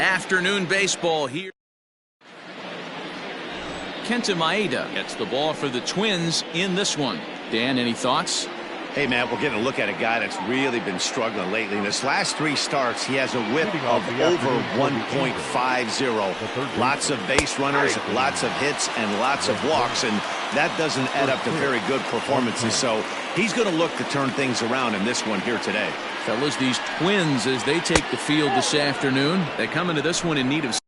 Afternoon baseball here. Kenta Maeda gets the ball for the Twins in this one. Dan, any thoughts? Hey, man, we're getting a look at a guy that's really been struggling lately. In his last 3 starts, he has a whip of over 1.50. Lots of base runners, lots of hits, and lots of walks, and that doesn't add up to very good performances. So he's going to look to turn things around in this one here today. Fellas, these Twins, as they take the field this afternoon, they come into this one in need of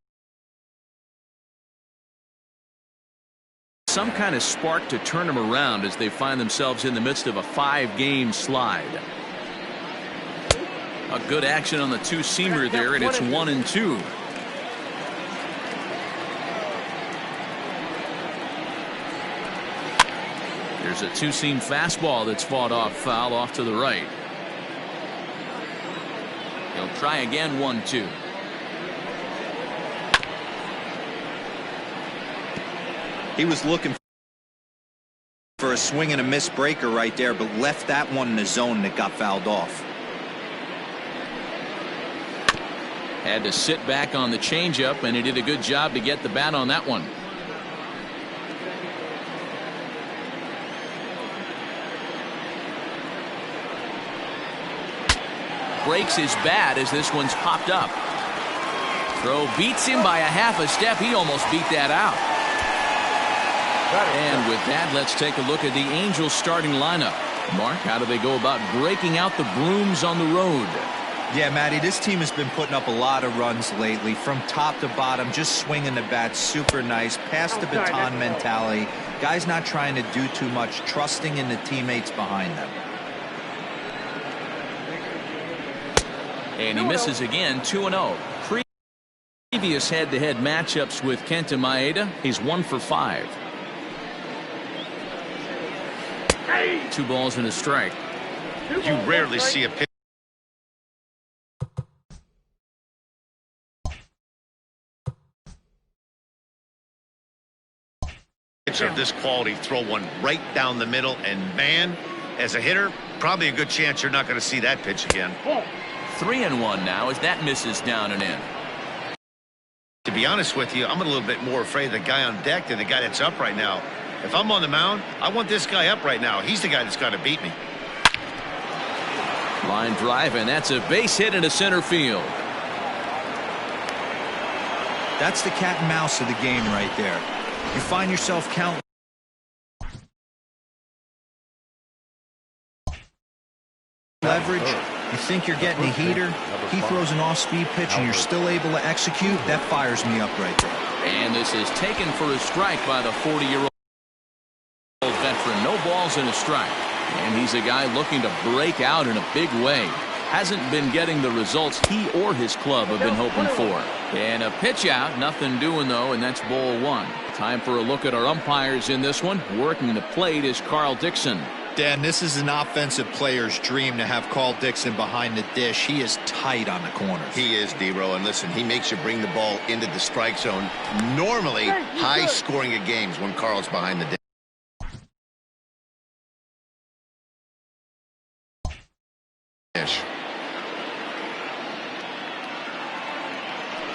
some kind of spark to turn them around as they find themselves in the midst of a 5-game slide. A good action on the two-seamer there, and it's 1-2. There's a two-seam fastball that's fought off foul off to the right. He'll try again, 1-2. He was looking for a swing and a miss breaker right there, but left that one in the zone that got fouled off. Had to sit back on the changeup, and he did a good job to get the bat on that one. Breaks his bat as this one's popped up. Throw beats him by a half a step. He almost beat that out. And with that, let's take a look at the Angels starting lineup. Mark, how do they go about breaking out the brooms on the road? Yeah, Matty, this team has been putting up a lot of runs lately from top to bottom, just swinging the bat super nice, pass the baton mentality. Guys not trying to do too much, trusting in the teammates behind them. And he misses again, 2-0. Previous head-to-head matchups with Kenta Maeda, he's 1 for 5. 2 balls and a strike. You rarely see a pitcher of this quality throw one right down the middle, and man, as a hitter, probably a good chance you're not going to see that pitch again. 3-1 now as that misses down and in. To be honest with you, I'm a little bit more afraid of the guy on deck than the guy that's up right now. If I'm on the mound, I want this guy up right now. He's the guy that's got to beat me. Line drive, and that's a base hit into center field. That's the cat and mouse of the game right there. You find yourself counting leverage. You think you're getting a heater. He throws an off-speed pitch, and you're still able to execute. That fires me up right there. And this is taken for a strike by the 40-year-old veteran. No balls and a strike. And he's a guy looking to break out in a big way. Hasn't been getting the results he or his club have been hoping for. And a pitch out, nothing doing though, and that's ball 1. Time for a look at our umpires in this one. Working the plate is Carl Dixon. Dan, this is an offensive player's dream to have Carl Dixon behind the dish. He is tight on the corners. He is, D-Row, and listen, he makes you bring the ball into the strike zone. Normally, high scoring of games when Carl's behind the dish.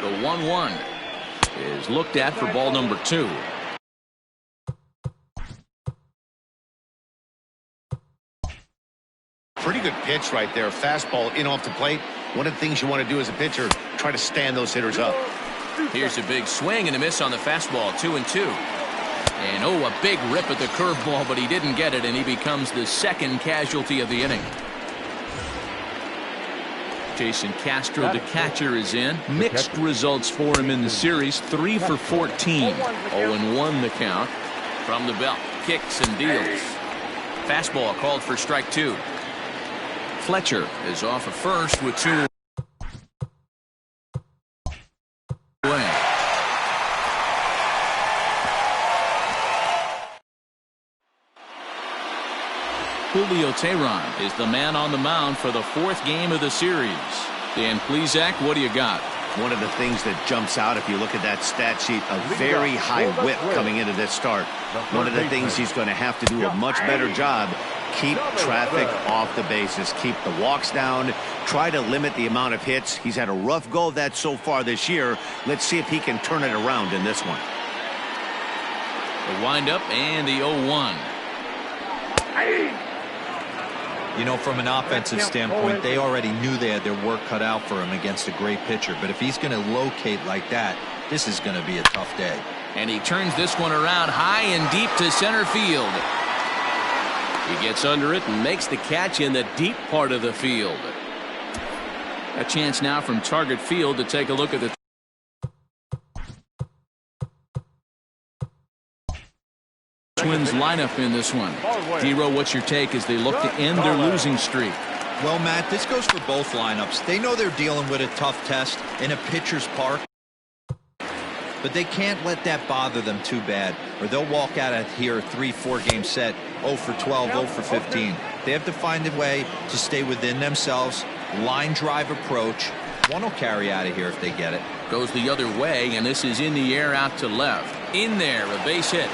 The 1-1 is looked at for ball number 2. Pretty good pitch right there. Fastball in off the plate. One of the things you want to do as a pitcher, try to stand those hitters up. Here's a big swing and a miss on the fastball. 2-2. And oh, a big rip at the curveball, but he didn't get it, and he becomes the second casualty of the inning. Jason Castro, the catcher, is in. Mixed results for him in the series. 3 for 14. 0-1 the count. From the belt, kicks and deals. Fastball called for strike 2. Fletcher is off of first with 2 away. Julio Teheran is the man on the mound for the 4th game of the series. Dan Plesac, what do you got? One of the things that jumps out if you look at that stat sheet, a very high whip coming into this start. One of the things he's going to have to do a much better job keep traffic off the bases, keep the walks down, try to limit the amount of hits. He's had a rough go of that so far this year. Let's see if he can turn it around in this one. The windup and the 0-1. You know, from an offensive standpoint, they already knew they had their work cut out for him against a great pitcher. But if he's going to locate like that, this is going to be a tough day. And he turns this one around high and deep to center field. He gets under it and makes the catch in the deep part of the field. A chance now from target field to take a look at the Twins lineup in this one. Hero, what's your take as they look to end their losing streak? Well, Matt, this goes for both lineups. They know they're dealing with a tough test in a pitcher's park, but they can't let that bother them too bad, or they'll walk out of here a 3-4 game set 0 for 12, 0 for 15. They have to find a way to stay within themselves. Line drive approach. One will carry out of here if they get it. Goes the other way, and this is in the air out to left. In there, a base hit.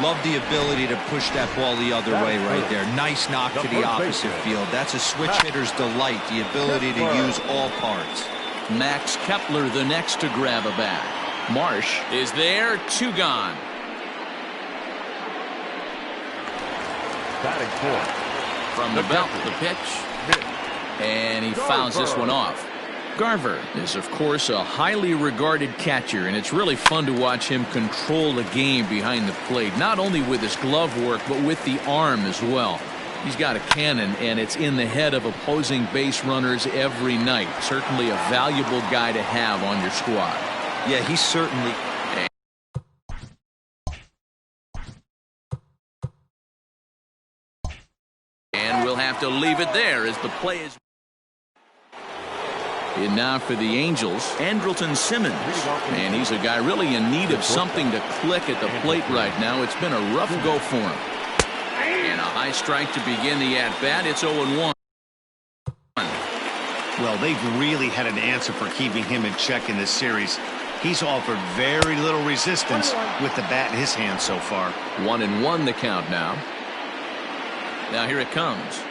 Love the ability to push that ball the other way right there. Nice knock to the opposite field. That's a switch hitter's delight, the ability to use all parts. Max Kepler the next to grab a bat. Marsh is there, 2 gone. From the belt, the pitch. And he fouls this one off. Garver is, of course, a highly regarded catcher, and it's really fun to watch him control the game behind the plate, not only with his glove work, but with the arm as well. He's got a cannon, and it's in the head of opposing base runners every night. Certainly a valuable guy to have on your squad. Yeah, he's certainly. And we'll have to leave it there as the play is. And now for the Angels, Andrelton Simmons. And he's a guy really in need of something to click at the plate right now. It's been a rough go for him. And a high strike to begin the at-bat. It's 0-1. Well, they've really had an answer for keeping him in check in this series. He's offered very little resistance with the bat in his hand so far. 1-1 the count now. Now here it comes.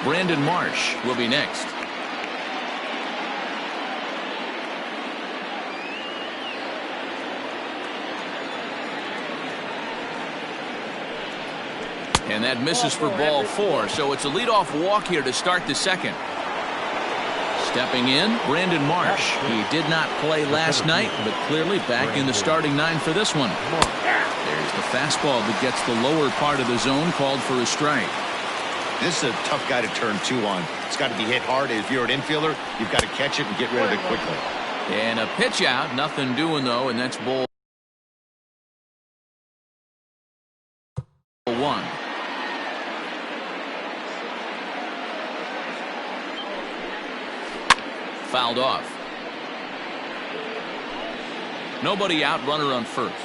Brandon Marsh will be next. And that misses for ball 4, so it's a leadoff walk here to start the second. Stepping in, Brandon Marsh. He did not play last night, but clearly back in the starting 9 for this one. There's the fastball that gets the lower part of the zone, called for a strike. This is a tough guy to turn 2 on. It's got to be hit hard. If you're an infielder, you've got to catch it and get rid of it quickly. And a pitch out, nothing doing though, and that's ball 1. Fouled off. Nobody out, runner on first.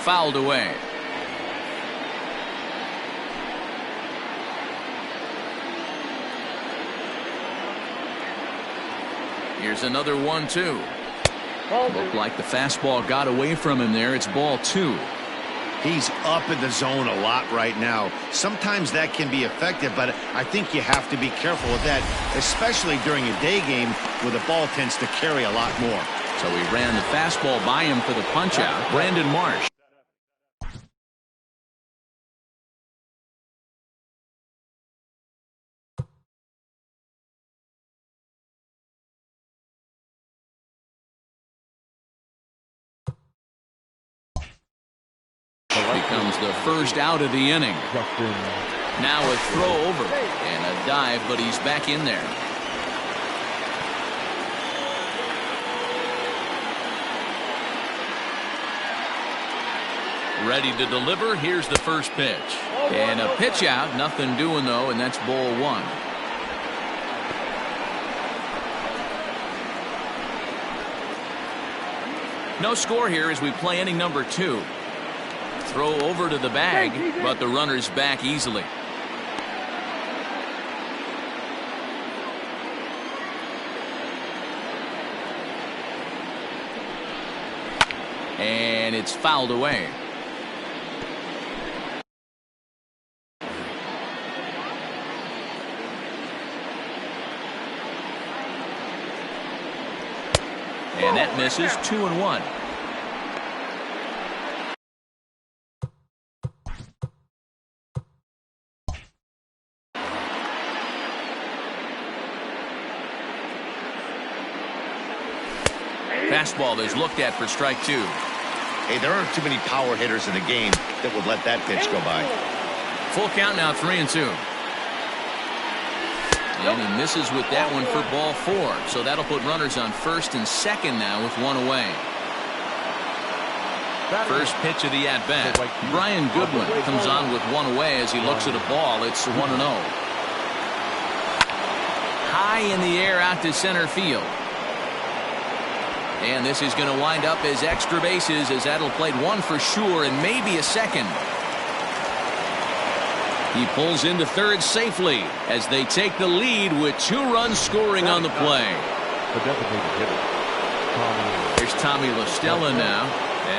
Fouled away. Here's another 1-2. Looked like the fastball got away from him there. It's ball 2. He's up in the zone a lot right now. Sometimes that can be effective, but I think you have to be careful with that, especially during a day game where the ball tends to carry a lot more. So he ran the fastball by him for the punch out. Brandon Marsh. Becomes the first out of the inning. Now a throw over and a dive, but he's back in there. Ready to deliver. Here's the first pitch. And a pitch out. Nothing doing though, and that's ball 1. No score here as we play inning number 2. Throw over to the bag, but the runner's back easily. And it's fouled away. And that misses. 2-1. Fastball is looked at for strike 2. Hey, there aren't too many power hitters in the game that would let that pitch go by. Full count now, 3-2. And he misses with that one for ball 4. So that'll put runners on first and second now with one away. First pitch of the at-bat. Brian Goodwin comes on with one away as he looks at a ball. It's 1-0. High in the air out to center field. And this is going to wind up as extra bases as that'll play one for sure and maybe a second. He pulls into third safely as they take the lead with 2 runs scoring on the play. Here's Tommy La Stella now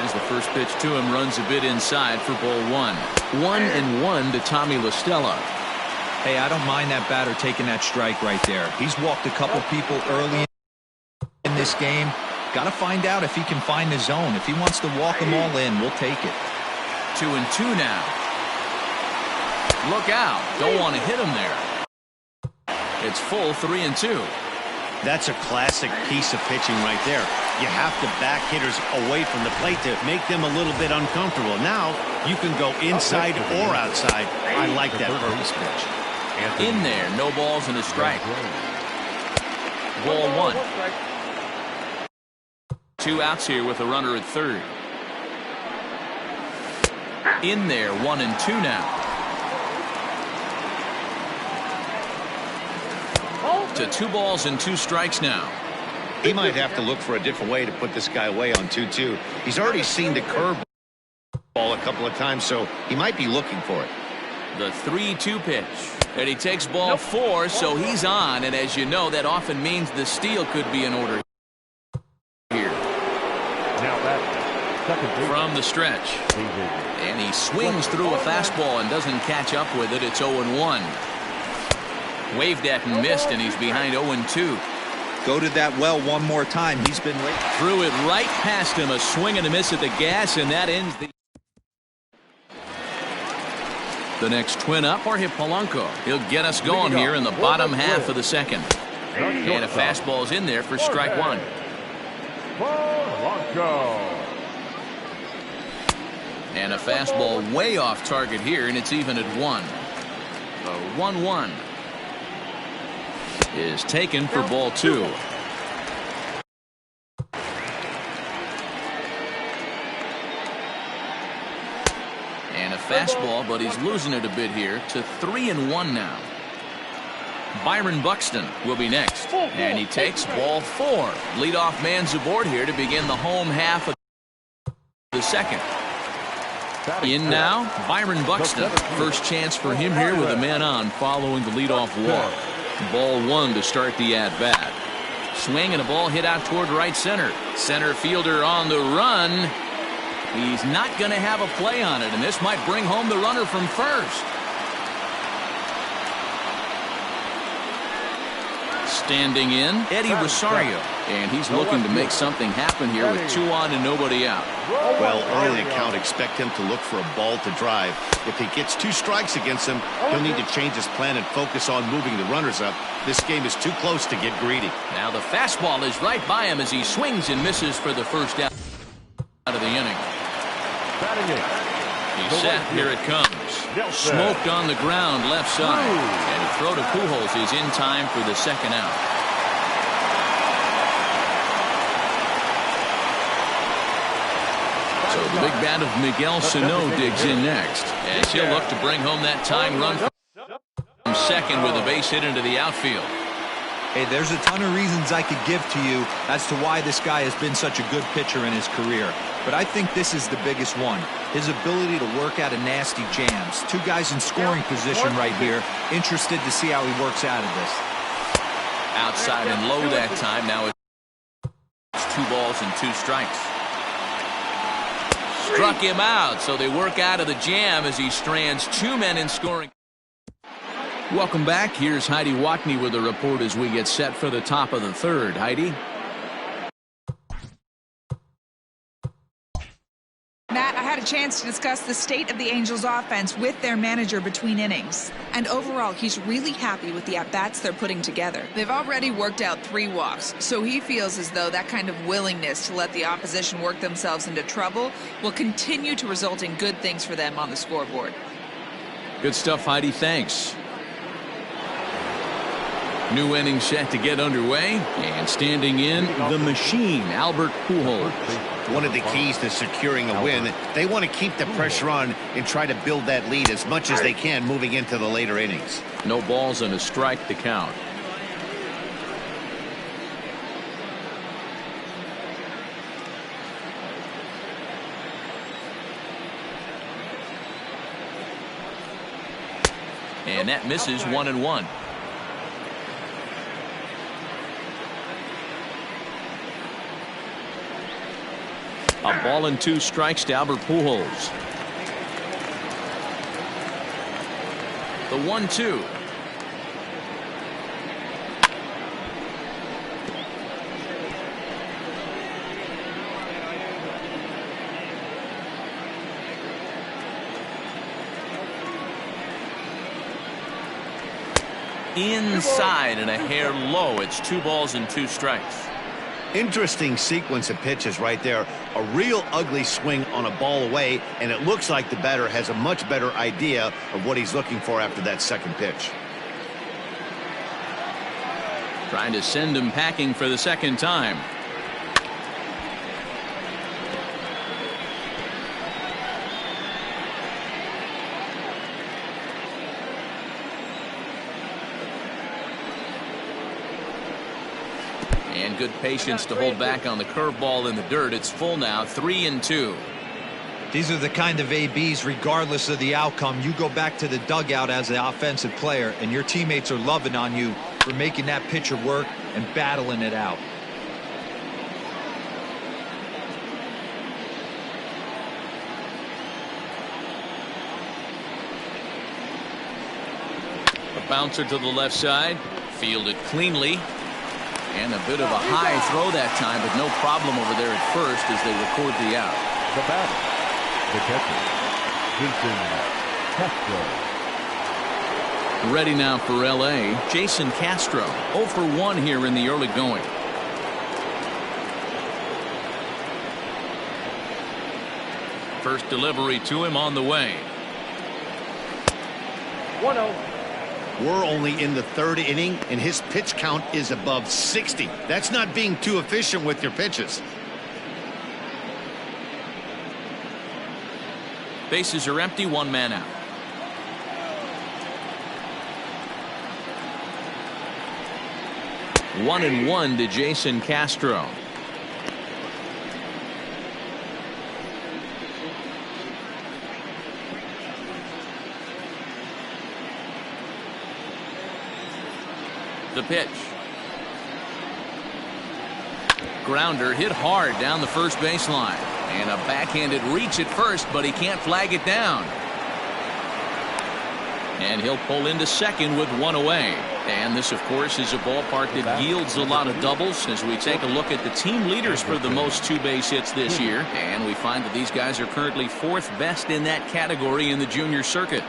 as the first pitch to him runs a bit inside for ball 1. 1-1 to Tommy La Stella. Hey, I don't mind that batter taking that strike right there. He's walked a couple people early in this game. Got to find out if he can find the zone. If he wants to walk them all in, we'll take it. 2-2 now. Look out. Don't want to hit him there. It's full 3-2. That's a classic piece of pitching right there. You have to back hitters away from the plate to make them a little bit uncomfortable. Now you can go inside or outside. I like that purpose pitch. In there, no balls and a strike. Ball 1. 2 outs here with a runner at third. In there, 1-2 now. To 2 balls and 2 strikes now. He might have to look for a different way to put this guy away on 2-2. He's already seen the curve ball a couple of times, so he might be looking for it. The 3-2 pitch. And he takes ball 4, so he's on. And as you know, that often means the steal could be in order here. From the stretch. And he swings through a fastball and doesn't catch up with it. It's 0-1. Waved at and missed, and he's behind 0-2. Go to that well one more time. He's been waiting. Threw it right past him. A swing and a miss at the gas, and that ends the next twin up. Jorge Polanco. He'll get us going here in the bottom half of the second. And a fastball's in there for strike 1. And a fastball way off target here, and it's even at 1. The 1-1 is taken for ball 2. And a fastball, but he's losing it a bit here to 3-1 now. Byron Buxton will be next, and he takes ball 4. Leadoff man's aboard here to begin the home half of the second. In now, Byron Buxton. First chance for him here with a man on following the leadoff walk. Ball 1 to start the at-bat. Swing and a ball hit out toward right center. Center fielder on the run. He's not going to have a play on it, and this might bring home the runner from first. Standing in, Eddie Rosario. And he's looking to make something happen here with 2 on and nobody out. Well, early in the count, expect him to look for a ball to drive. If he gets 2 strikes against him, he'll need to change his plan and focus on moving the runners up. This game is too close to get greedy. Now the fastball is right by him as he swings and misses for the first out of the inning. He's set. Here it comes. Smoked on the ground left side. And a throw to Pujols is in time for the second out. So the big bat of Miguel Sano digs in next, as he'll look to bring home that tying run from second with a base hit into the outfield. Hey, there's a ton of reasons I could give to you as to why this guy has been such a good pitcher in his career. But I think this is the biggest one. His ability to work out of nasty jams. Two guys in scoring position right here. Interested to see how he works out of this. Outside and low that time. Now it's 2 balls and 2 strikes. Struck him out, so they work out of the jam as he strands 2 men in scoring. Welcome back. Here's Heidi Watney with a report as we get set for the top of the 3rd. Heidi? Matt, I had a chance to discuss the state of the Angels offense with their manager between innings. And overall, he's really happy with the at-bats they're putting together. They've already worked out 3 walks, so he feels as though that kind of willingness to let the opposition work themselves into trouble will continue to result in good things for them on the scoreboard. Good stuff, Heidi. Thanks. New inning set to get underway, and standing in the machine, Albert Pujols. One of the keys to securing a win, they want to keep the pressure on and try to build that lead as much as they can moving into the later innings. No balls and a strike to count. And that misses 1-1. A ball and 2 strikes to Albert Pujols. The 1-2. Inside and a hair low. It's 2 balls and 2 strikes. Interesting sequence of pitches right there. A real ugly swing on a ball away, and it looks like the batter has a much better idea of what he's looking for after that second pitch. Trying to send him packing for the second time. And good patience to hold back on the curveball in the dirt. It's full now, 3-2. These are the kind of ABs, regardless of the outcome. You go back to the dugout as the offensive player, and your teammates are loving on you for making that pitcher work and battling it out. A bouncer to the left side, fielded cleanly. And a bit of a high throw that time, but no problem over there at first as they record the out. The batter, the catcher, Jason Castro. Ready now for L.A., Jason Castro. 0 for 1 here in the early going. First delivery to him on the way. 1-0. We're only in the 3rd inning, and his pitch count is above 60. That's not being too efficient with your pitches. Bases are empty, 1 man out. One and 1 to Jason Castro. The pitch. Grounder hit hard down the first baseline. And a backhanded reach at first, but he can't flag it down. And he'll pull into second with 1 away. And this, of course, is a ballpark that yields a lot of doubles as we take a look at the team leaders for the most 2-base hits this year. And we find that these guys are currently 4th best in that category in the junior circuit.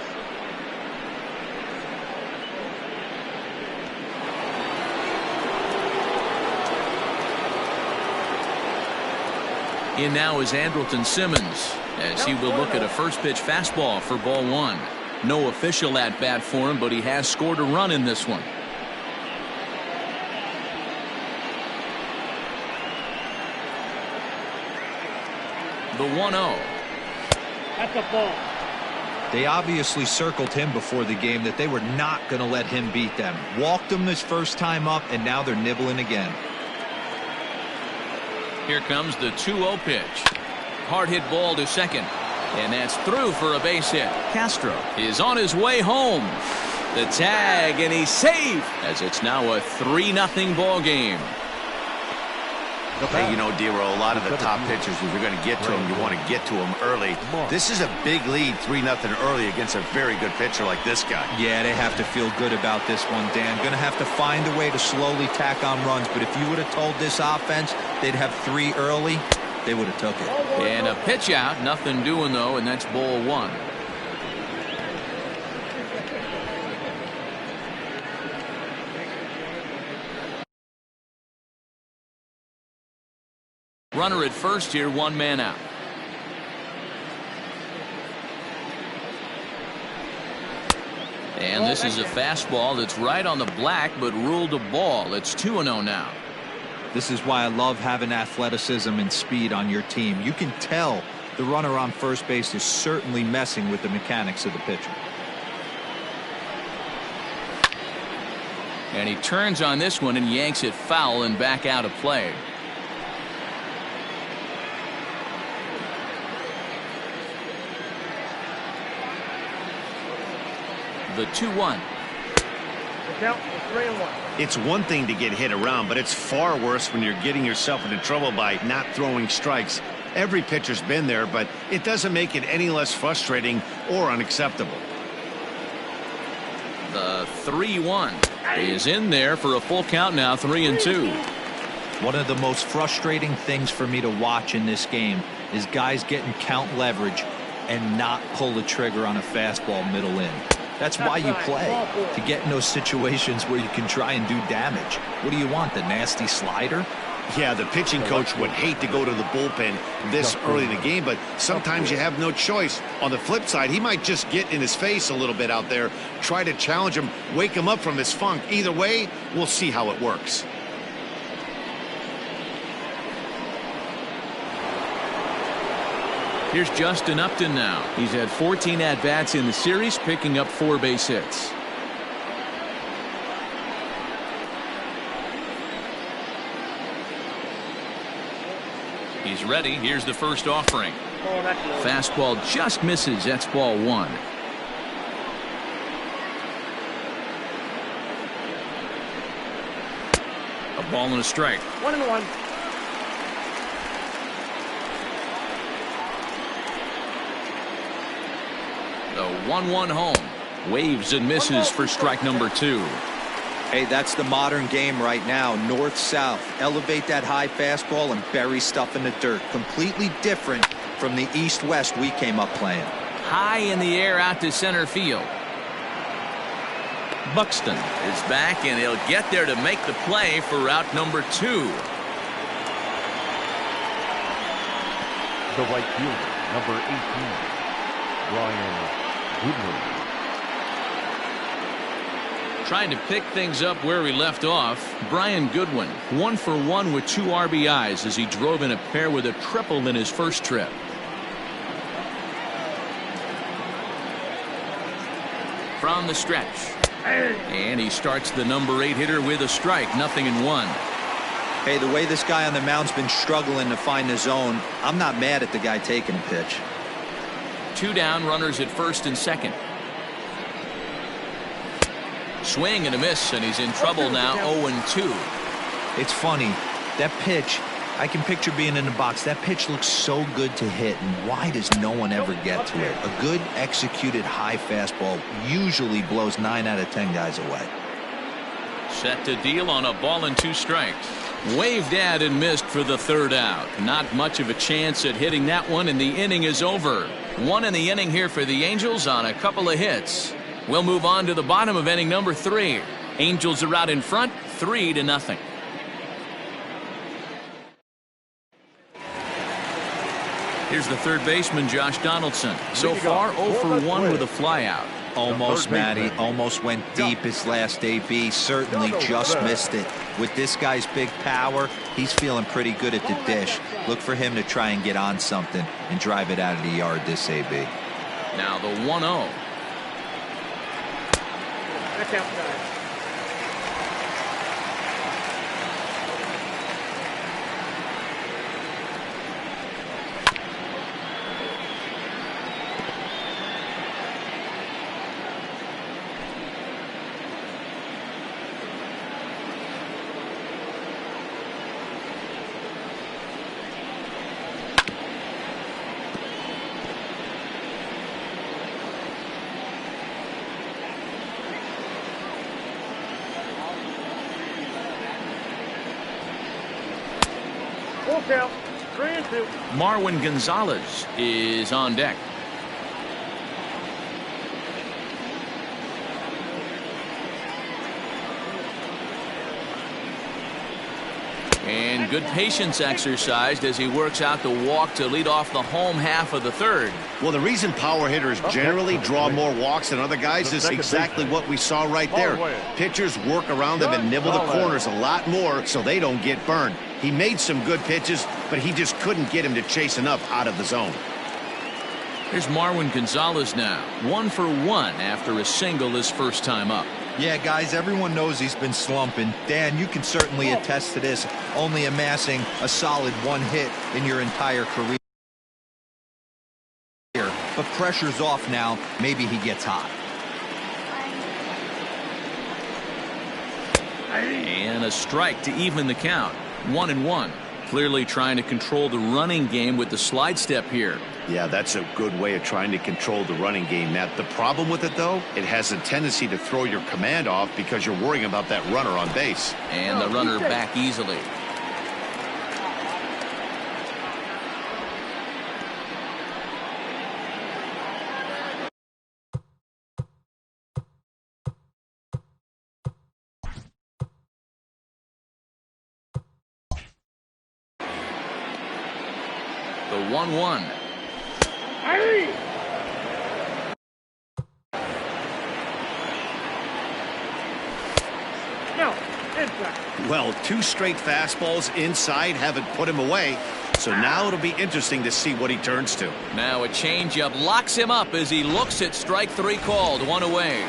In now is Andrelton Simmons as he will look at a first pitch fastball for ball 1. No official at bat for him, but he has scored a run in this one. The 1-0. That's a ball. They obviously circled him before the game that they were not going to let him beat them. Walked him his first time up, and now they're nibbling again. Here comes the 2-0 pitch. Hard hit ball to second. And that's through for a base hit. Castro is on his way home. The tag, and he's safe as it's now a 3-0 ball game. Hey, you know, Dero, a lot of the top pitchers, if you're going to get to them, you want to get to them early. This is a big lead, 3-0 early against a very good pitcher like this guy. Yeah, they have to feel good about this one, Dan. Going to have to find a way to slowly tack on runs. But if you would have told this offense they'd have 3 early, they would have took it. And a pitch out, nothing doing though, and that's ball 1. Runner at first here, 1 man out. And this is a fastball that's right on the black but ruled a ball. It's 2-0 now. This is why I love having athleticism and speed on your team. You can tell the runner on first base is certainly messing with the mechanics of the pitcher. And he turns on this one and yanks it foul and back out of play. The 2-1. Count 3-1. It's one thing to get hit around, but it's far worse when you're getting yourself into trouble by not throwing strikes. Every pitcher's been there, but it doesn't make it any less frustrating or unacceptable. The 3-1 is in there for a full count now, 3-2. One of the most frustrating things for me to watch in this game is guys getting count leverage and not pull the trigger on a fastball middle in. That's why you play, to get in those situations where you can try and do damage. What do you want, the nasty slider? Yeah, the pitching coach would hate to go to the bullpen this early in the game, but sometimes you have no choice. On the flip side, he might just get in his face a little bit out there, try to challenge him, wake him up from his funk. Either way, we'll see how it works. Here's Justin Upton now. He's had 14 at-bats in the series, picking up 4 base hits. He's ready. Here's the first offering. Fastball just misses. That's ball 1. A ball and a strike. 1-1. The 1-1 home. Waves and misses for strike number 2. Hey, that's the modern game right now. North-south. Elevate that high fastball and bury stuff in the dirt. Completely different from the east-west we came up playing. High in the air out to center field. Buxton is back, and he'll get there to make the play for route number 2. The right fielder, number 18, Brian Goodwin. Trying to pick things up where we left off. Brian Goodwin, 1 for 1 with 2 RBIs as he drove in a pair with a triple in his first trip. From the stretch. And he starts the number 8 hitter with a strike. 0-1. Hey, the way this guy on the mound's been struggling to find the zone, I'm not mad at the guy taking a pitch. 2 down, runners at first and second. Swing and a miss, and he's in trouble now. 0-2. It's funny, that pitch, I can picture being in the box. That pitch looks so good to hit, and why does no one ever get to it? A good executed high fastball usually blows 9 out of 10 guys away. Set to deal on a ball and 2 strikes. Waved at and missed for the 3rd out. Not much of a chance at hitting that one, and the inning is over. 1 in the inning here for the Angels on a couple of hits. We'll move on to the bottom of inning number 3. Angels are out in front, 3-0. Here's the third baseman, Josh Donaldson. So far, 0 for 1 with a flyout. Almost, Matty. Almost went deep his last AB. Certainly just missed it. With this guy's big power, he's feeling pretty good at the dish. Look for him to try and get on something and drive it out of the yard this AB. Now the 1-0. That's outside. Full count, 3-2. Marwin Gonzalez is on deck. And good patience exercised as he works out the walk to lead off the home half of the third. Well, the reason power hitters generally draw more walks than other guys is exactly what we saw right there. Pitchers work around them and nibble the corners a lot more so they don't get burned. He made some good pitches, but he just couldn't get him to chase enough out of the zone. Here's Marwin Gonzalez now. 1 for 1 after a single his first time up. Yeah, guys, everyone knows he's been slumping. Dan, you can certainly attest to this, only amassing a solid 1 hit in your entire career. But pressure's off now. Maybe he gets hot. And a strike to even the count. 1-1. Clearly trying to control the running game with the slide step here. Yeah, that's a good way of trying to control the running game, Matt. The problem with it, though, it has a tendency to throw your command off because you're worrying about that runner on base. And the runner back easily. The 1-1. No, inside. Well, 2 straight fastballs inside haven't put him away, so now it'll be interesting to see what he turns to. Now a changeup locks him up as he looks at strike 3 called. 1 away.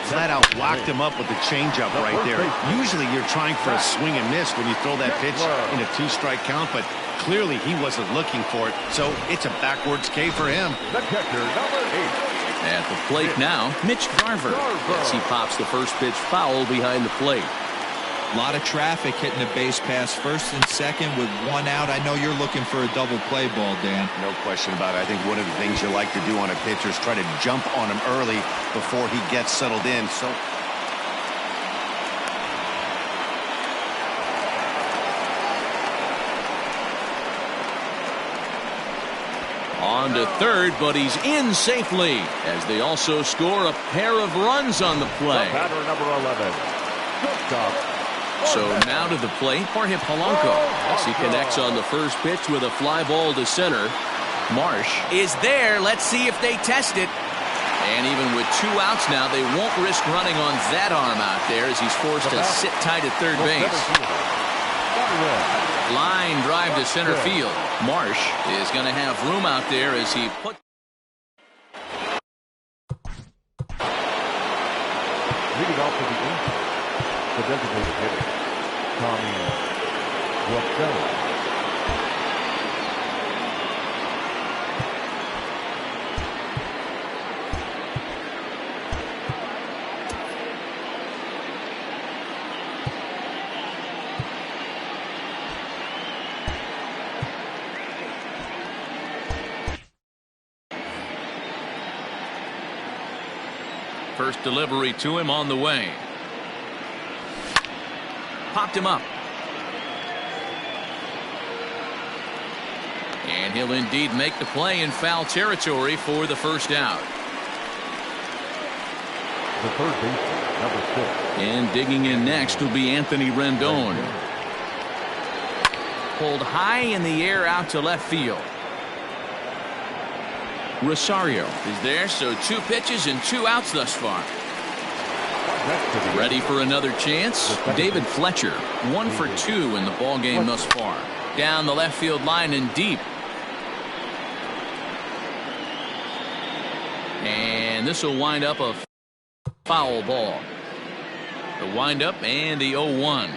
Flat out locked him up with the changeup right there. Usually you're trying for a swing and miss when you throw that pitch in a 2-strike count, but clearly he wasn't looking for it, so it's a backwards K for him. The catcher, number 8. At the plate now, Mitch Garver. As he pops the first pitch foul behind the plate. A lot of traffic hitting the base pass first and second with 1 out. I know you're looking for a double play ball, Dan. No question about it. I think one of the things you like to do on a pitcher is try to jump on him early before he gets settled in. So on to third, but he's in safely as they also score a pair of runs on the play. The batter, number 11. Shortstop. So now to the plate, Jorge Polanco as he connects on the first pitch with a fly ball to center. Marsh is there. Let's see if they test it. And even with 2 outs now, they won't risk running on that arm out there as he's forced to sit tight at third base. Line drive to center field. Marsh is going to have room out there as he puts. Leading off to the Angels, the designated hitter, Tommy Guapello. First delivery to him on the way. Popped him up. And he'll indeed make the play in foul territory for the first out. The third baseman, number 6. And digging in next will be Anthony Rendon. Pulled high in the air out to left field. Rosario is there, so 2 pitches and 2 outs thus far. Ready for another chance? David Fletcher, 1 for 2 in the ballgame thus far. Down the left field line and deep. And this will wind up a foul ball. The windup and the 0-1.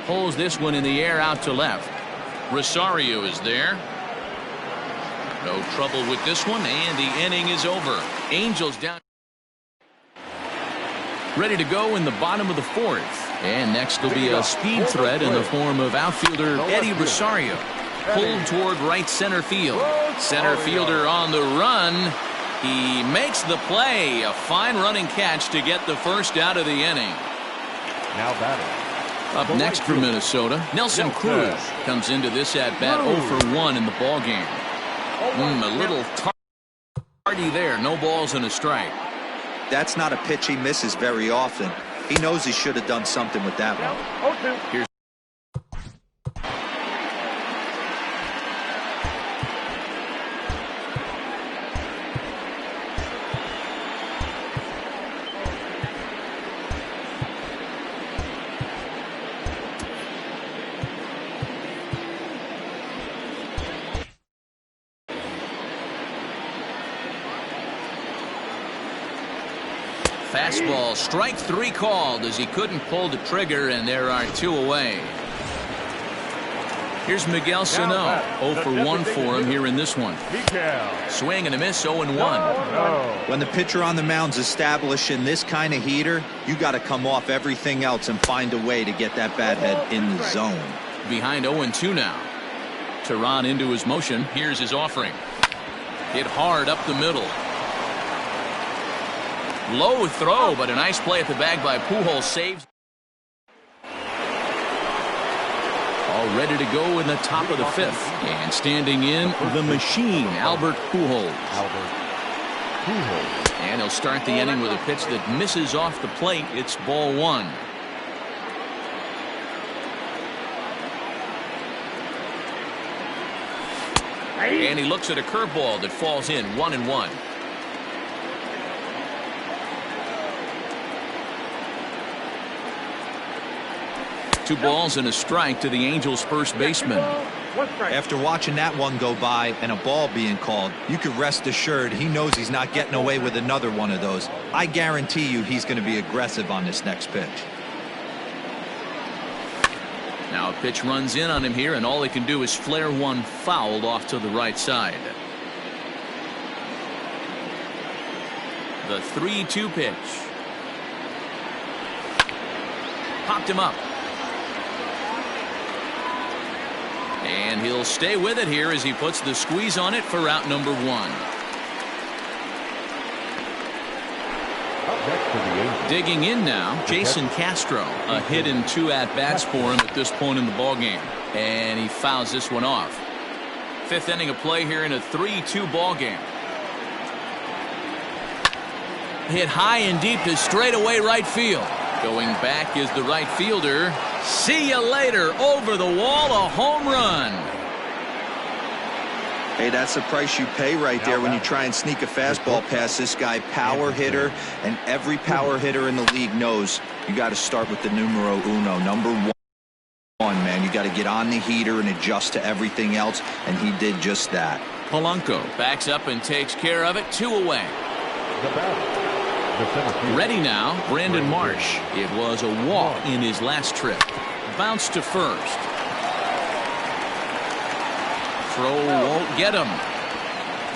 Pulls this one in the air out to left. Rosario is there. No trouble with this one, and the inning is over. Angels down. Ready to go in the bottom of the fourth. And next will be a speed threat in the form of outfielder Eddie Rosario. Pulled toward right center field. Center fielder on the run. He makes the play. A fine running catch to get the first out of the inning. Now batting. Up next for Minnesota, Nelson Cruz comes into this at-bat 0 for 1 in the ballgame. A little tardy there. No balls and a strike. That's not a pitch he misses very often. He knows he should have done something with that one. Here's fastball, strike 3 called as he couldn't pull the trigger, and there are 2 away. Here's Miguel Sano. 0 for 1 for him here in this one. Swing and a miss, 0 and 1. When the pitcher on the mound's establishing this kind of heater, you got to come off everything else and find a way to get that bat head in the zone. Behind 0 and 2 now. Tehran into his motion. Here's his offering. Hit hard up the middle. Low throw, but a nice play at the bag by Pujols. Saves. All ready to go in the top of the 5th. And standing in, the machine, Albert Pujols. And he'll start the inning with a pitch that misses off the plate. It's ball 1. And he looks at a curveball that falls in. 1 and 1. Two balls and a strike to the Angels' first baseman. After watching that one go by and a ball being called, you can rest assured he knows he's not getting away with another one of those. I guarantee you he's going to be aggressive on this next pitch. Now a pitch runs in on him here, and all he can do is flare one foul off to the right side. The 3-2 pitch. Popped him up. And he'll stay with it here as he puts the squeeze on it for out number 1. Digging in now, Jason Castro. A hit in 2 at-bats for him at this point in the ballgame. And he fouls this one off. 5th inning of play here in a 3-2 ballgame. Hit high and deep to straightaway right field. Going back is the right fielder. See you later. Over the wall, a home run. Hey, that's the price you pay right there when you try and sneak a fastball past this guy. Power hitter, and every power hitter in the league knows you got to start with the numero uno, number 1, man. You got to get on the heater and adjust to everything else, and he did just that. Polanco backs up and takes care of it. 2 away. Ready now, Brandon Marsh. It was a walk in his last trip. Bounce to first. Throw won't get him.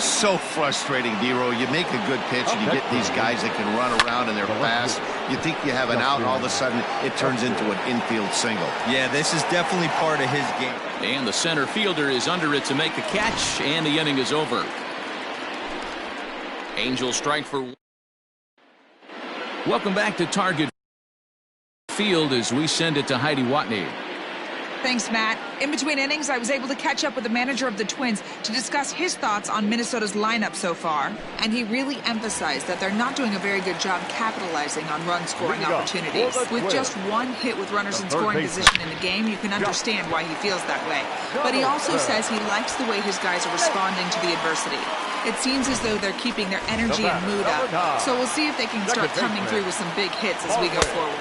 So frustrating, Dero. You make a good pitch and you get these guys that can run around and they're fast. You think you have an out, and all of a sudden it turns into an infield single. Yeah, this is definitely part of his game. And the center fielder is under it to make the catch, and the inning is over. Angels strike for 1. Welcome back to Target Field as we send it to Heidi Watney. Thanks, Matt. In between innings, I was able to catch up with the manager of the Twins to discuss his thoughts on Minnesota's lineup so far. And he really emphasized that they're not doing a very good job capitalizing on run-scoring opportunities. With just 1 hit with runners in scoring position in the game, you can understand why he feels that way. But he also says he likes the way his guys are responding to the adversity. It seems as though they're keeping their energy and mood up. So we'll see if they can start coming through with some big hits as we go forward.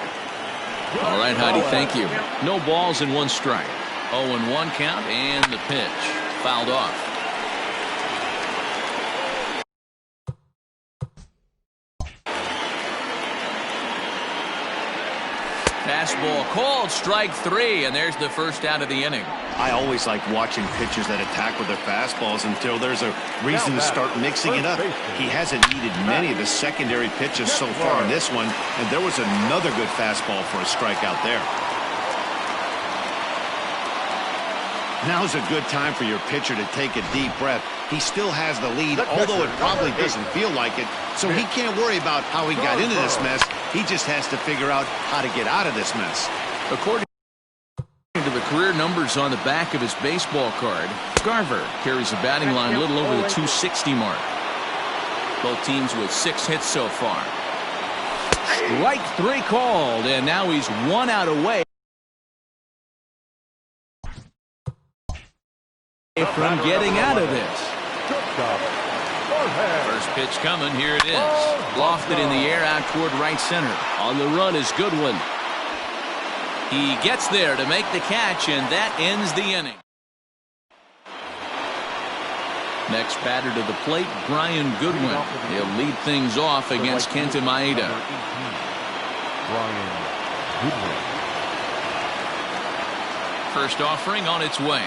All right, Heidi, thank you. No balls and 1 strike. 0-1 count, and the pitch fouled off. Fastball called, strike 3, and there's the first out of the inning. I always like watching pitchers that attack with their fastballs until there's a reason to start mixing it up. He hasn't needed many of the secondary pitches so far in this one, and there was another good fastball for a strikeout there. Now's a good time for your pitcher to take a deep breath. He still has the lead, although it probably doesn't feel like it, so he can't worry about how he got into this mess. He just has to figure out how to get out of this mess. According to the career numbers on the back of his baseball card, Garver carries a batting line a little over the 260 mark. Both teams with 6 hits so far. Strike 3 called, and now he's 1 out away from getting out of this. First pitch coming. Here it is. Lofted in the air out toward right center. On the run is Goodwin. He gets there to make the catch, and that ends the inning. Next batter to the plate, Brian Goodwin. He'll lead things off against Kenta Maeda. Brian Goodwin. First offering on its way.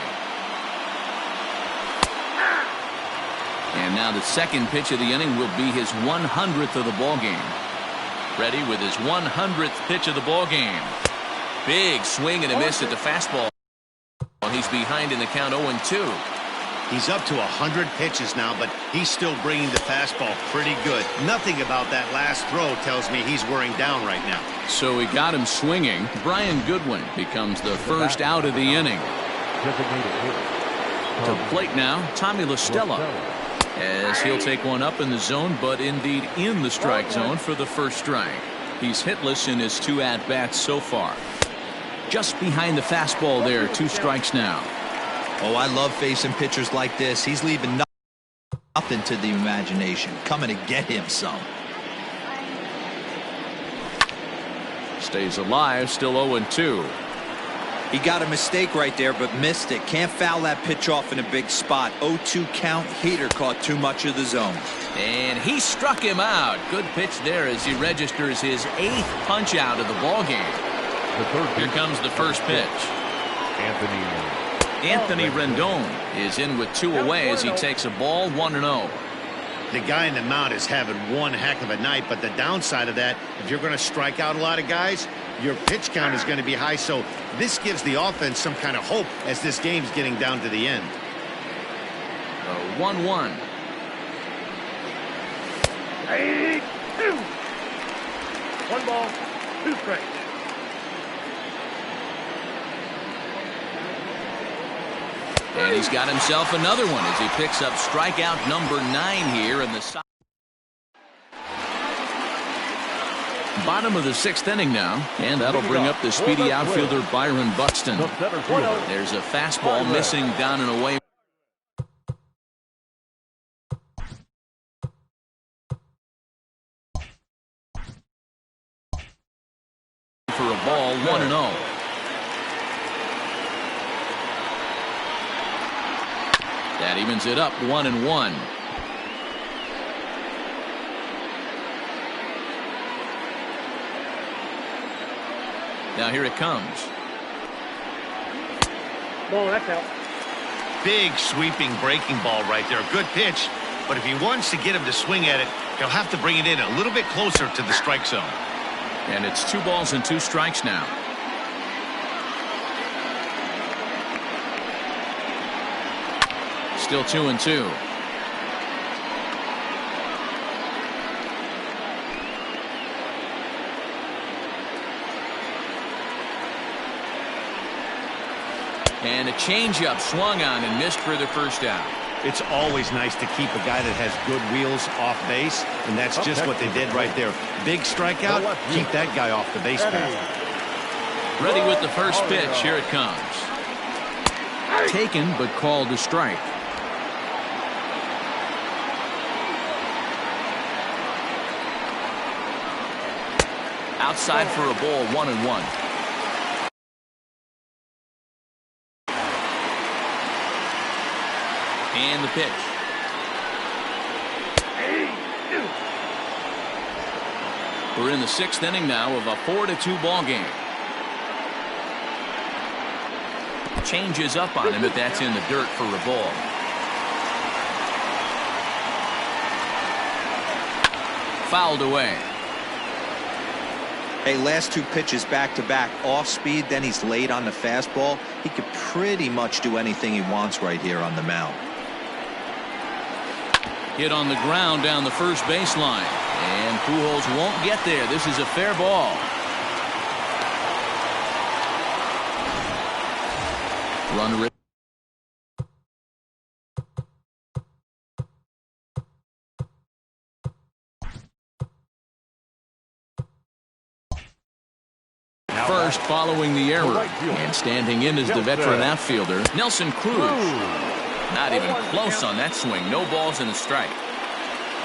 And now the second pitch of the inning will be his 100th of the ball game. Ready with his 100th pitch of the ball game. Big swing and a miss at the fastball. He's behind in the count 0-2. He's up to 100 pitches now, but he's still bringing the fastball pretty good. Nothing about that last throw tells me he's wearing down right now. So he got him swinging. Brian Goodwin becomes the first out of the inning. Designated hitter. To the plate now, Tommy La Stella, as he'll take one up in the zone, but indeed in the strike zone for the first strike. He's hitless in his 2 at-bats so far. Just behind the fastball there, 2 strikes now. Oh, I love facing pitchers like this. He's leaving nothing to the imagination. Coming to get him some. Stays alive, still 0-2. He got a mistake right there, but missed it. Can't foul that pitch off in a big spot. 0-2 count. Heater caught too much of the zone. And he struck him out. Good pitch there as he registers his 8th punch out of the ball game. Here comes the first pitch. Anthony Rendon is in with 2 away as he takes a ball 1-0. The guy in the mound is having one heck of a night, but the downside of that, if you're going to strike out a lot of guys, your pitch count is going to be high, so this gives the offense some kind of hope as this game's getting down to the end. 1-1. 2. 1 ball, 2 strikes. And he's got himself another one as he picks up strikeout number 9 here in the bottom of the 6th inning now, and that'll bring up the speedy outfielder Byron Buxton. There's a fastball missing down and away. For a ball, 1-0. That evens it up, 1-1. Now here it comes. Ball, that's out. Big sweeping breaking ball right there. Good pitch, but if he wants to get him to swing at it, he'll have to bring it in a little bit closer to the strike zone. And it's 2 balls and 2 strikes now. Still 2-2. And a changeup swung on and missed for the first out. It's always nice to keep a guy that has good wheels off base, and that's just what they did right there. Big strikeout, keep that guy off the base path. Ready with the first pitch. Here it comes. Taken but called a strike. Outside for a ball, 1-1. And the pitch. We're in the 6th inning now of a 4-2 ball game. Changes up on him, but that's in the dirt for a ball. Fouled away. Hey, last two pitches back-to-back, off speed, then he's late on the fastball. He could pretty much do anything he wants right here on the mound. Hit on the ground down the first baseline. And Pujols won't get there. This is a fair ball. Run. First following the error. And standing in is the veteran outfielder, Nelson Cruz. Not even close on that swing. No balls and a strike.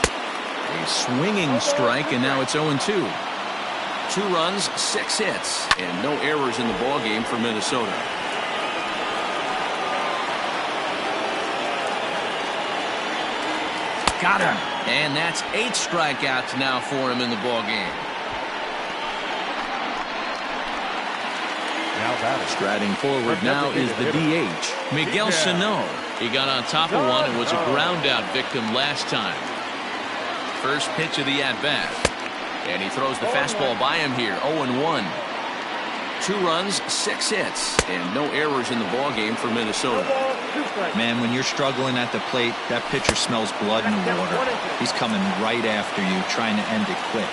A swinging strike, and now it's 0-2. 2 runs, 6 hits, and no errors in the ballgame for Minnesota. Got him. And that's 8 strikeouts now for him in the ballgame. Striding forward now is the DH, Miguel Sano. He got on top of one and was a ground-out victim last time. First pitch of the at-bat. And he throws the fastball by him here, 0-1. 2 runs, 6 hits, and no errors in the ballgame for Minnesota. Man, when you're struggling at the plate, that pitcher smells blood in the water. He's coming right after you, trying to end it quick.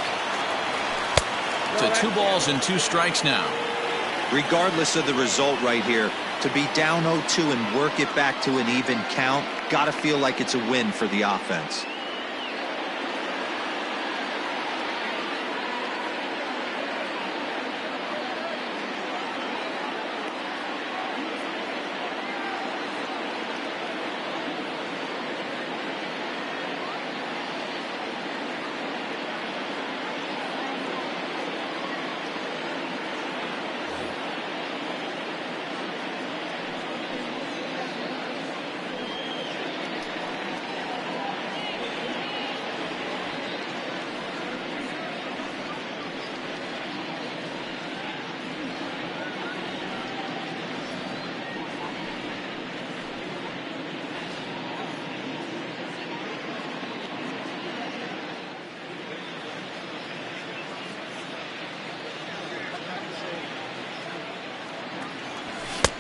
So 2 balls and 2 strikes now. Regardless of the result right here, to be down 0-2 and work it back to an even count, gotta feel like it's a win for the offense.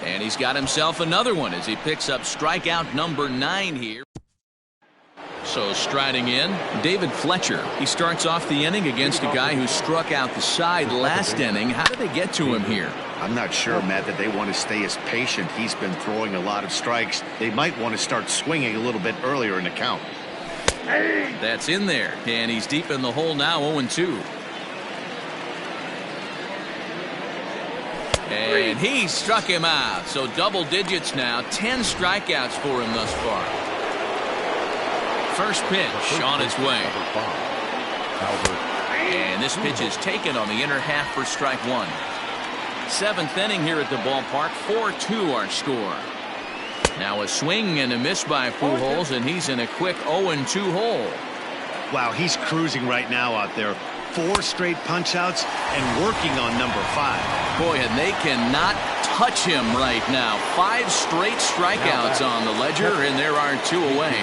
And he's got himself another one as he picks up strikeout number 9 here. So striding in, David Fletcher. He starts off the inning against a guy who struck out the side last inning. How did they get to him here? I'm not sure, Matt, that they want to stay as patient. He's been throwing a lot of strikes. They might want to start swinging a little bit earlier in the count. That's in there, and he's deep in the hole now, 0-2. And he struck him out. So double digits now. 10 strikeouts for him thus far. First pitch on its way. And this pitch is taken on the inner half for strike 1. 7th inning here at the ballpark. 4-2 our score. Now a swing and a miss by Pujols, and he's in a quick 0-2 hole. Wow, he's cruising right now out there. 4 straight punch-outs and working on number 5. Boy, and they cannot touch him right now. 5 straight strikeouts on the ledger, and there are 2 away.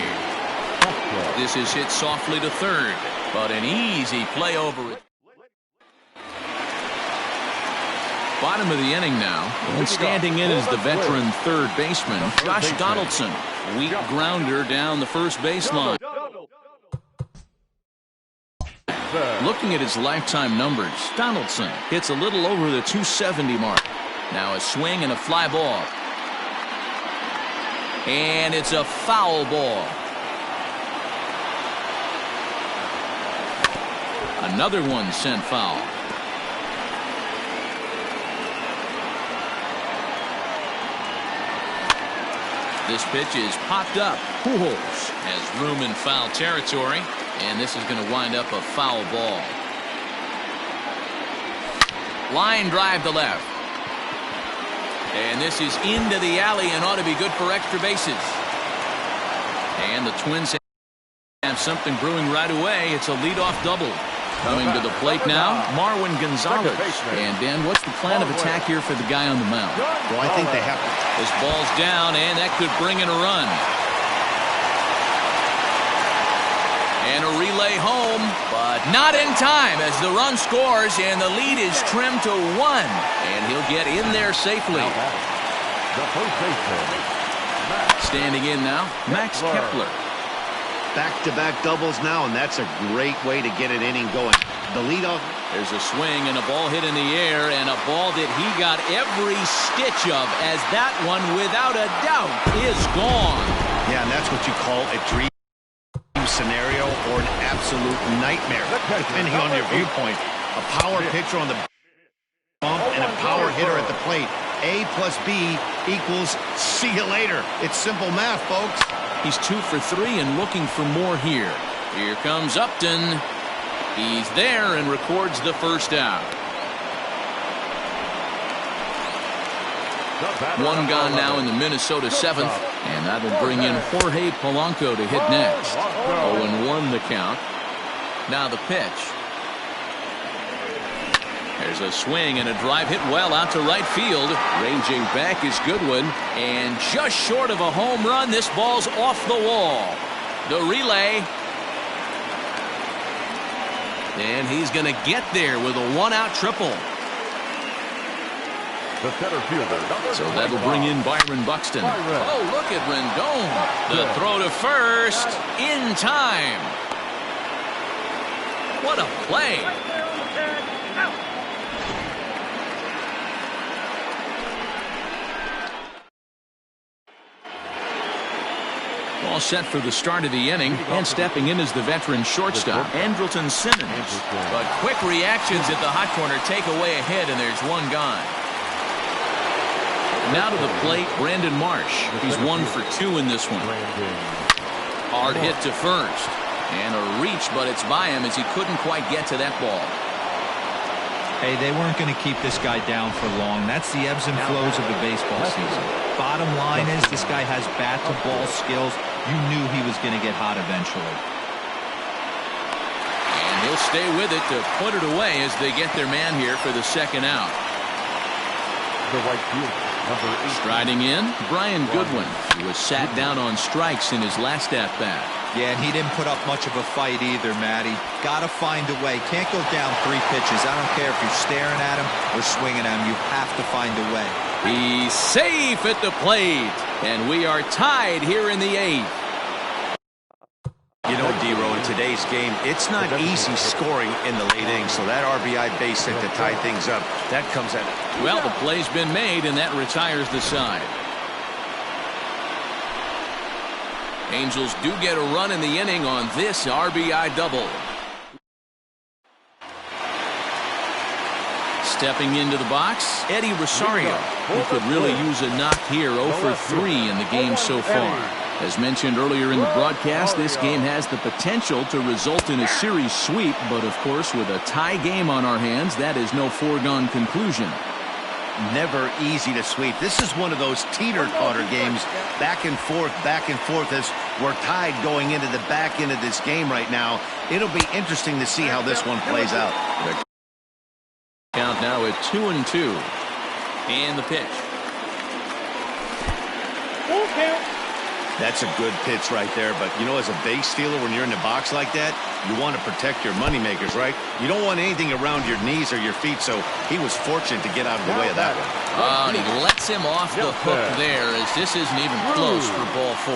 This is hit softly to third, but an easy play over it. Bottom of the inning now, and standing in is the veteran third baseman, Josh Donaldson. Weak grounder down the first baseline. Looking at his lifetime numbers, Donaldson hits a little over the 270 mark. Now a swing and a fly ball. And it's a foul ball. Another one sent foul. This pitch is popped up. Pujols has room in foul territory, and this is going to wind up a foul ball. Line drive to left. And this is into the alley and ought to be good for extra bases. And the Twins have something brewing right away. It's a leadoff double. Coming to the plate now, Marwin Gonzalez. And Dan, what's the plan of attack here for the guy on the mound? Well, I think they have to. This ball's down, and that could bring in a run. And a relay home, but not in time as the run scores, and the lead is trimmed to 1. And he'll get in there safely. The first baseman, Standing in now, Max Kepler. Back-to-back doubles now, and that's a great way to get an inning going. The leadoff. There's a swing and a ball hit in the air, and a ball that he got every stitch of, as that one, without a doubt, is gone. Yeah, and that's what you call a dream scenario or an absolute nightmare, depending on your viewpoint. A power pitcher on the bump and a power hitter at the plate. A plus B equals see you later. It's simple math, folks. He's 2 for 3 and looking for more here. Here comes Upton. He's there and records the first out. One gone now in the Minnesota 7th, and that'll bring in Jorge Polanco to hit next. 0-1 the count. Now the pitch. There's a swing and a drive hit well out to right field. Ranging back is Goodwin, and just short of a home run, this ball's off the wall. The relay. And he's going to get there with a 1-out triple. the center fielder. So that'll bring in Byron Buxton. Oh, look at Rendon. The throw to first in time. What a play. All set for the start of the inning, and stepping in is the veteran shortstop, Andrelton Simmons. But quick reactions at the hot corner take away a hit, and there's one gone. Now to the plate, Brandon Marsh. He's 1 for 2 in this one. Hard hit to first. And a reach, but it's by him as he couldn't quite get to that ball. Hey, they weren't going to keep this guy down for long. That's the ebbs and flows of the baseball season. Bottom line is this guy has bat-to-ball skills. You knew he was going to get hot eventually. And he'll stay with it to put it away as they get their man here for the second out. The right fielder, number 8. Striding in, Brian Goodwin. He was sat down on strikes in his last at-bat. Yeah, and he didn't put up much of a fight either, Matty. Got to find a way. Can't go down 3 pitches. I don't care if you're staring at him or swinging at him. You have to find a way. He's safe at the plate, and we are tied here in the 8th. You know, D-Row, in today's game, it's not easy scoring in the late innings, so that RBI base hit to tie things up, that comes at it. Well, the play's been made, and that retires the side. Angels do get a run in the inning on this RBI double. Stepping into the box, Eddie Rosario, who could really use a knock here. 0 for 3 in the game so far. As mentioned earlier in the broadcast, this game has the potential to result in a series sweep, but of course with a tie game on our hands, that is no foregone conclusion. Never easy to sweep. This is one of those teeter-totter games, back and forth as we're tied going into the back end of this game right now. It'll be interesting to see how this one plays out. Count now at 2-2. And the pitch. That's a good pitch right there, but you know, as a base stealer, when you're in the box like that, you want to protect your moneymakers, right? You don't want anything around your knees or your feet, so he was fortunate to get out of the way of that one. Oh, and he lets him off the hook there, as this isn't even close for ball 4.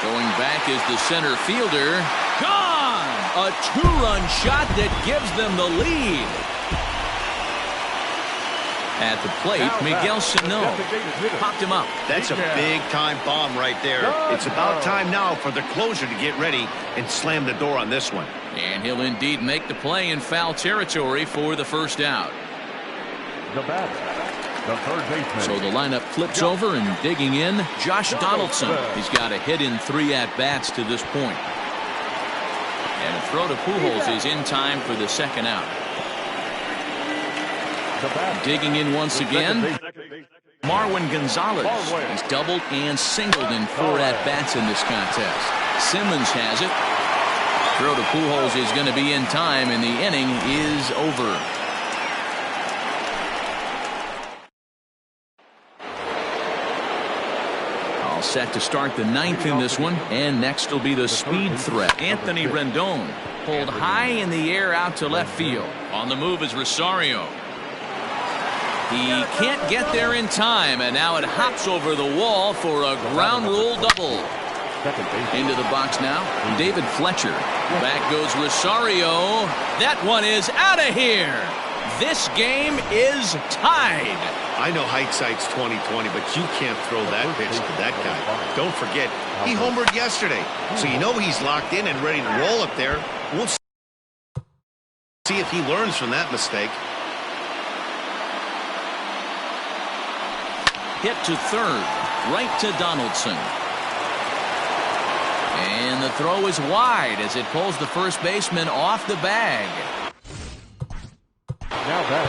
Going back is the center fielder. Gone! A 2-run shot that gives them the lead. At the plate, Miguel Sano popped him up. That's a big-time bomb right there. It's about time now for the closer to get ready and slam the door on this one. And he'll indeed make the play in foul territory for the first out. The batter, the third baseman. So the lineup flips over, and digging in, Josh Donaldson. He's got a hit in 3 at-bats to this point. And a throw to Pujols is in time for the second out. Digging in once again, Marwin Gonzalez. He's doubled and singled in 4 at-bats in this contest. Simmons has it. Throw to Pujols is going to be in time, and the inning is over. All set to start the ninth in this one, and next will be the speed threat. Anthony Rendon pulled high in the air out to left field. On the move is Rosario. He can't get there in time, and now it hops over the wall for a ground rule double. Into the box now, David Fletcher. Back goes Rosario. That one is out of here. This game is tied. I know hindsight's 20/20, but you can't throw that pitch to that guy. Don't forget, he homered yesterday, so you know he's locked in and ready to roll up there. We'll see if he learns from that mistake. Hit to third, right to Donaldson. And the throw is wide as it pulls the first baseman off the bag. Now back,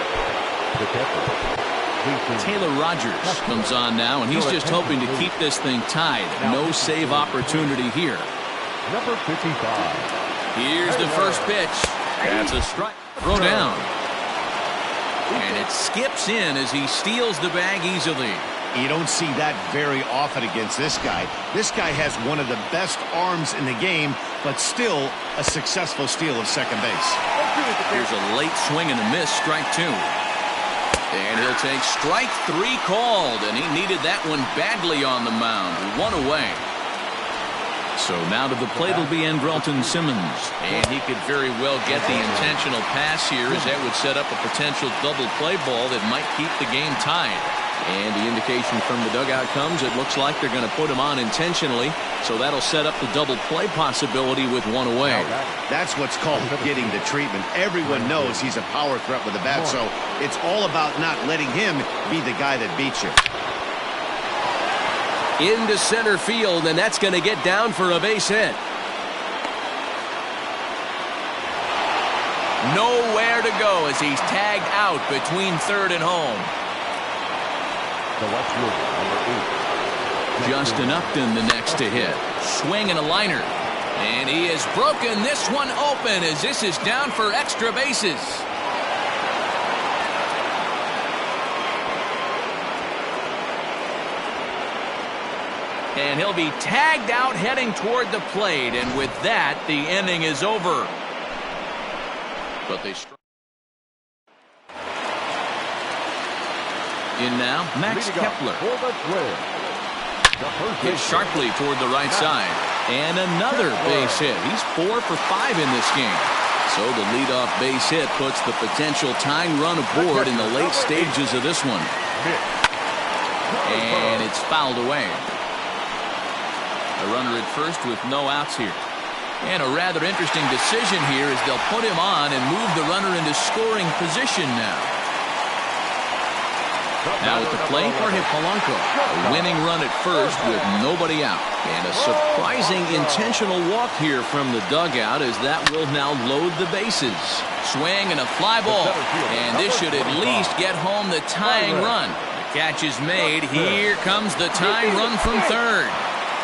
the catcher, Taylor Rogers comes on now, and he's just hoping to keep this thing tied. No save opportunity here. number 55. Here's the first pitch. That's a strike. Throw down. And it skips in as he steals the bag easily. You don't see that very often against this guy. This guy has one of the best arms in the game, but still a successful steal of second base. Here's a late swing and a miss, strike two. And he'll take strike three called, and he needed that one badly on the mound. One away. So now to the plate will be Andrelton Simmons, and he could very well get the intentional pass here, as that would set up a potential double play ball that might keep the game tied. And the indication from the dugout comes, it looks like they're going to put him on intentionally, so that'll set up the double play possibility with one away. That's what's called getting the treatment. Everyone knows he's a power threat with a bat, so it's all about not letting him be the guy that beats you. Into center field, and that's going to get down for a base hit. Nowhere to go as he's tagged out between third and home. The left fielder, number 8. Justin Upton the next to hit. Swing and a liner. And he has broken this one open as this is down for extra bases. And he'll be tagged out heading toward the plate. And with that, the inning is over. But they strike. In now, Max Kepler. Hit sharply toward the right side. And another base hit. He's 4 for 5 in this game. So the leadoff base hit puts the potential tying run aboard in the late stages of this one. And it's fouled away. A runner at first with no outs here. And a rather interesting decision here as they'll put him on and move the runner into scoring position now. Now at the plate, Jorge Polanco. A winning run at first with nobody out. And a surprising intentional walk here from the dugout as that will now load the bases. Swing and a fly ball. And this should at least get home the tying run. The catch is made. Here comes the tying run from third.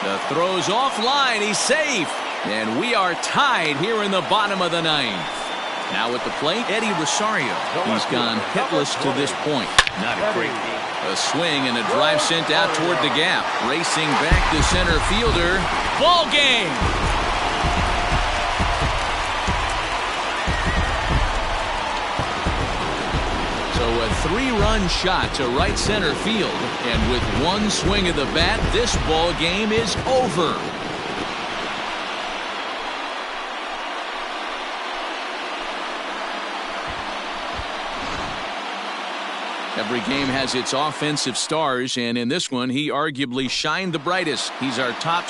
The throw's offline. He's safe. And we are tied here in the bottom of the ninth. Now at the plate, Eddie Rosario. He's gone hitless to this point. Not a great game. A swing and a drive sent out toward the gap. Racing back to center fielder. Ball game! So a 3-run shot to right center field. And with one swing of the bat, this ball game is over. Every game has its offensive stars, and in this one, he arguably shined the brightest. He's our top